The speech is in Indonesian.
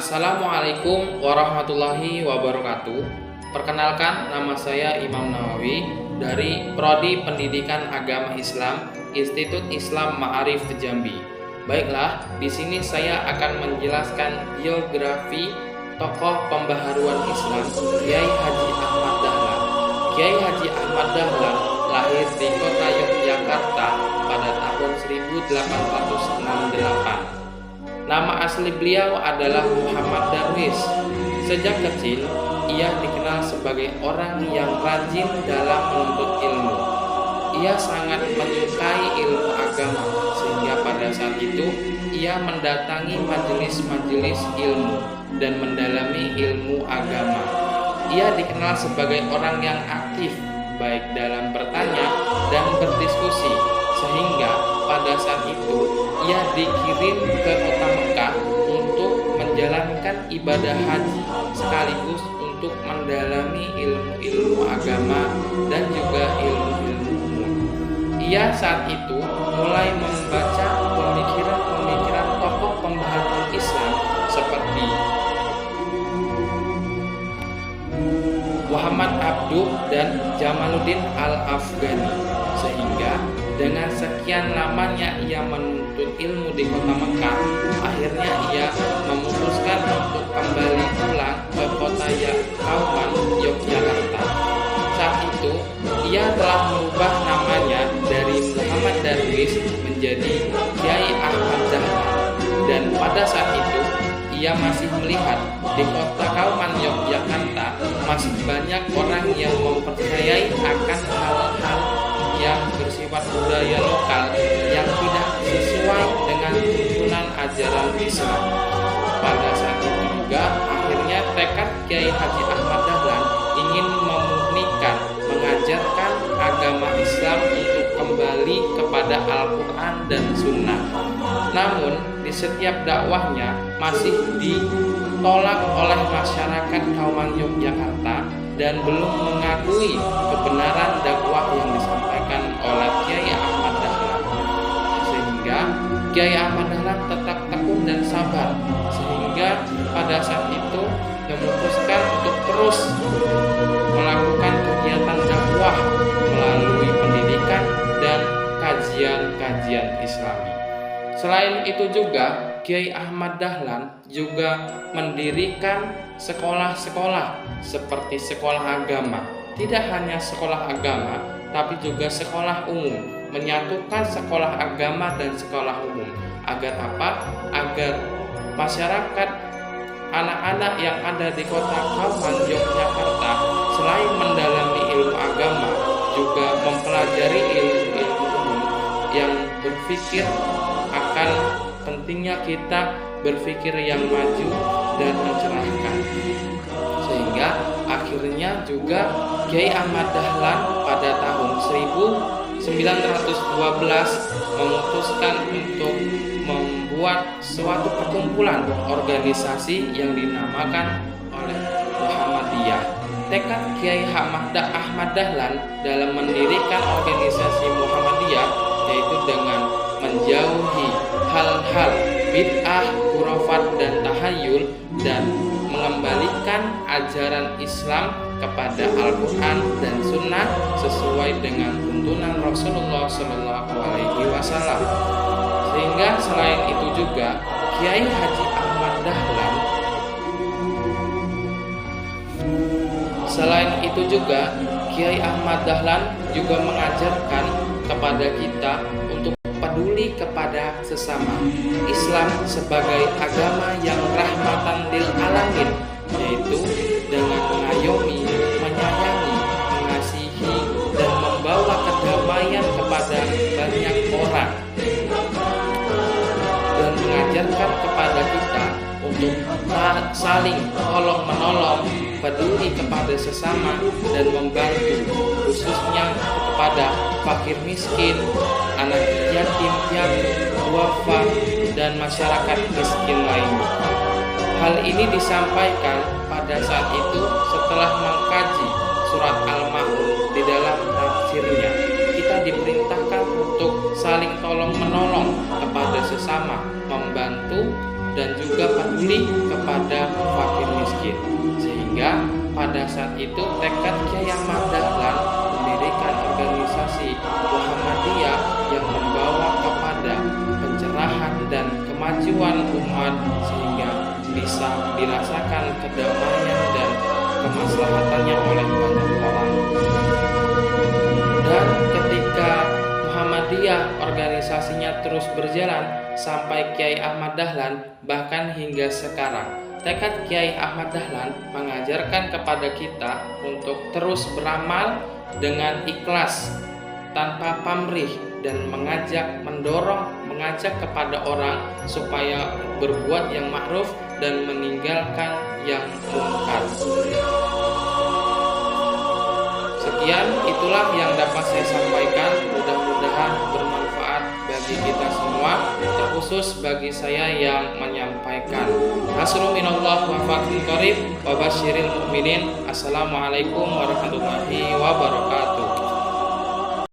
Assalamualaikum warahmatullahi wabarakatuh. Perkenalkan, nama saya Imam Nawawi dari Prodi Pendidikan Agama Islam Institut Islam Ma'arif Jambi. Baiklah, di sini saya akan menjelaskan biografi tokoh pembaharuan Islam Kiai Haji Ahmad Dahlan. Kiai Haji Ahmad Dahlan lahir di kota Yogyakarta pada tahun 1868. Nama asli beliau adalah Muhammad Darwis. Sejak kecil, ia dikenal sebagai orang yang rajin dalam menuntut ilmu. Ia sangat menyukai ilmu agama, sehingga pada saat itu ia mendatangi majelis-majelis ilmu dan mendalami ilmu agama. Ia dikenal sebagai orang yang aktif, baik dalam bertanya dan berdiskusi, sehingga pada saat itu ia dikirim ke kota Mekah untuk menjalankan ibadah haji sekaligus untuk mendalami ilmu-ilmu agama dan juga ilmu-ilmu umum. Ia saat itu mulai membaca pemikiran-pemikiran tokoh pembaharuan Islam seperti Muhammad Abduh dan Jamaluddin Al-Afghani, sehingga dengan sekian lamanya ia menuntut ilmu di kota Mekah, akhirnya ia memutuskan untuk kembali pulang ke kota Kauman, Yogyakarta. Saat itu ia telah merubah namanya dari Muhammad Darwis menjadi Kiai Ahmad Dahlan, dan pada saat itu ia masih melihat di kota Kauman, Yogyakarta masih banyak orang yang mempercayai akan hal-hal yang bersifat budaya lokal yang tidak sesuai dengan tuntunan ajaran Islam. Pada saat itu juga akhirnya tekad Kiai Haji Ahmad Dahlan ingin memurnikan, mengajarkan agama Islam untuk kembali kepada Al-Quran dan Sunnah. Namun di setiap dakwahnya masih ditolak oleh masyarakat Kauman Yogyakarta dan belum mengakui kebenaran dakwah yang disampaikan oleh Kiai Ahmad Dahlan. Sehingga Kiai Ahmad Dahlan tetap tekun dan sabar, sehingga pada saat itu memutuskan untuk terus melakukan kegiatan dakwah melalui pendidikan dan kajian-kajian Islami. Selain itu juga Kiai Ahmad Dahlan juga mendirikan sekolah-sekolah seperti sekolah agama. Tidak hanya sekolah agama, tapi juga sekolah umum, menyatukan sekolah agama dan sekolah umum. Agar apa? Agar masyarakat, anak-anak yang ada di kota Kauman, Yogyakarta, selain mendalami ilmu agama, juga mempelajari ilmu-ilmu umum yang berpikir akan pentingnya kita berpikir yang maju dan mencerahkan. Sehingga akhirnya juga Kiai Ahmad Dahlan pada tahun 1912 memutuskan untuk membuat suatu perkumpulan organisasi yang dinamakan oleh Muhammadiyah. Tekad Kiai Ahmad Dahlan dalam mendirikan organisasi Muhammadiyah yaitu dengan menjauhi hal-hal bid'ah, khurafat dan tahayul, dan mengembalikan ajaran Islam kepada Al-Quran dan Sunnah sesuai dengan tuntunan Rasulullah SAW. Sehingga selain itu juga Kiai Haji Ahmad Dahlan juga mengajarkan kepada kita untuk peduli kepada sesama. Islam sebagai agama yang rahmatan lil alamin, yaitu dengan mengayomi, menyayangi, mengasihi, dan membawa kedamaian kepada banyak orang, dan mengajarkan kepada kita untuk saling tolong menolong, peduli kepada sesama, dan membantu, khususnya kepada fakir miskin, anak yatim piatu, duafa, dan masyarakat miskin lainnya. Hal ini disampaikan pada saat itu setelah mengkaji surat Al-Ma'un di dalam tafsirnya. Kita diperintahkan untuk saling tolong menolong kepada sesama, membantu dan juga peduli kepada fakir miskin. Sehingga pada saat itu tekad Kyai Ahmad Dahlan mendirikan organisasi Muhammadiyah yang membawa kepada pencerahan dan kemajuan umat, sehingga bisa dirasakan kedamaian dan kemaslahatannya oleh banyak orang. Dan ketika Muhammadiyah organisasinya terus berjalan sampai Kyai Ahmad Dahlan, bahkan hingga sekarang, tekad Kyai Ahmad Dahlan mengajarkan kepada kita untuk terus beramal dengan ikhlas, tanpa pamrih, dan mengajak kepada orang supaya berbuat yang ma'ruf dan meninggalkan yang munkar. Sekian, itulah yang dapat saya sampaikan. Mudah-mudahan bermanfaat bagi kita semua, terkhusus bagi saya yang menyampaikan. Nasrun minallah wa fathun qarib wa basyiril mu'minin. Assalamualaikum warahmatullahi wabarakatuh.